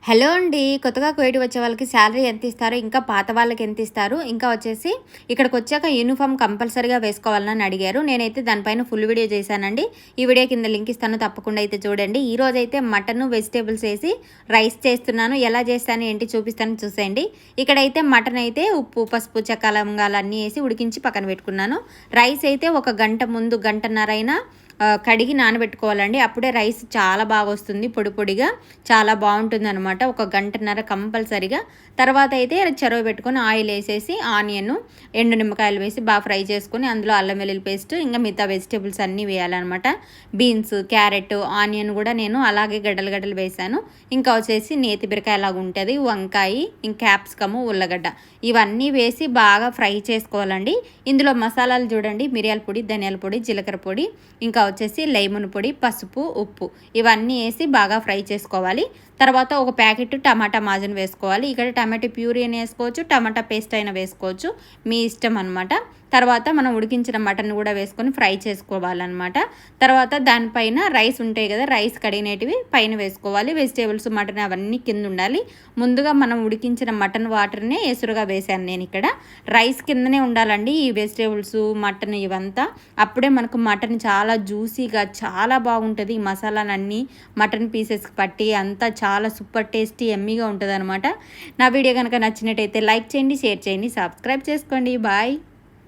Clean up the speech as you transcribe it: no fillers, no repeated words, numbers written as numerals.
Hello అండి. కొత్తగా Kuwait వచ్చే వాళ్ళకి శాలరీ ఎంత ఇస్తారు? ఇంకా పాత వాళ్ళకి ఎంత ఇస్తారు? ఇంకా వచ్చేసి ఇక్కడికొచ్చాక యూనిఫామ్ కంపల్సరీగా వేసుకోవాలని అడిగారు. నేనైతే దానిపైన ఫుల్ వీడియో చేశానండి. ఈ వీడియో కింద లింక్ ఇస్తాను, తప్పకుండా అయితే చూడండి. ఈరోజైతే మటన్ వెజిటేబుల్స్ వేసి రైస్ చేస్తున్నాను. ఎలా చేస్తాను ఏంటి చూపిస్తాను, చూసేయండి. ఇక్కడైతే మటన్ అయితే ఉప్పు, పసుపు, చెక్క, లవంగాలు అన్నీ వేసి ఉడికించి పక్కన పెట్టుకున్నాను. రైస్ అయితే ఒక గంట ముందు, గంటన్నర అయినా కడిగి నానబెట్టుకోవాలండి. అప్పుడే రైస్ చాలా బాగా వస్తుంది, పొడి పొడిగా చాలా బాగుంటుంది అనమాట. ఒక గంటన్నర కంపల్సరిగా. తర్వాత అయితే చెరవ పెట్టుకొని ఆయిల్ వేసేసి ఆనియన్, ఎండు నిమ్మకాయలు వేసి బాగా ఫ్రై చేసుకొని అందులో అల్లం వెల్లుల్లి పేస్ట్, ఇంకా మిగతా వెజిటేబుల్స్ అన్నీ వేయాలన్నమాట. బీన్స్, క్యారెట్, ఆనియన్ కూడా నేను అలాగే గడ్డలు గడ్డలు వేసాను. ఇంకా వచ్చేసి నేతి బీరకాయ లాగా ఉంటుంది, వంకాయ, ఇంకా క్యాప్సికము, ఉల్లగడ్డ ఇవన్నీ వేసి బాగా ఫ్రై చేసుకోవాలండి. ఇందులో మసాలాలు చూడండి: మిరియాల పొడి, ధనియాల పొడి, జీలకర్ర పొడి, ఇంకా వచ్చేసి లెమన్ పొడి, పసుపు, ఉప్పు ఇవన్నీ వేసి బాగా ఫ్రై చేసుకోవాలి. తర్వాత ఒక ప్యాకెట్ టమాటా మాజన్ వేసుకోవాలి. ఇక్కడ టమాటో ప్యూరీ అని వేసుకోవచ్చు, టమాటా పేస్ట్ అయినా వేసుకోవచ్చు, మీ ఇష్టం అనమాట. తర్వాత మనం ఉడికించిన మటన్ కూడా వేసుకొని ఫ్రై చేసుకోవాలన్నమాట. తర్వాత దానిపైన రైస్ ఉంటాయి కదా, రైస్ కడిగినవి పైన వేసుకోవాలి. వెజిటేబుల్స్, మటన్ అవన్నీ కింద ఉండాలి. ముందుగా మనం ఉడికించిన మటన్ వాటర్నే ఎసురుగా వేసాను నేను. ఇక్కడ రైస్ కిందనే ఉండాలండి ఈ వెజిటేబుల్స్, మటన్ ఇవంతా. అప్పుడే మనకు మటన్ చాలా జ్యూసీగా చాలా బాగుంటుంది. ఈ మసాలాలన్నీ మటన్ పీసెస్కి పట్టి అంతా చాలా సూపర్ టేస్టీ ఎమ్మీగా ఉంటుంది అనమాట. నా వీడియో కనుక నచ్చినట్టయితే లైక్ చేయండి, షేర్ చేయండి, సబ్స్క్రైబ్ చేసుకోండి. బాయ్.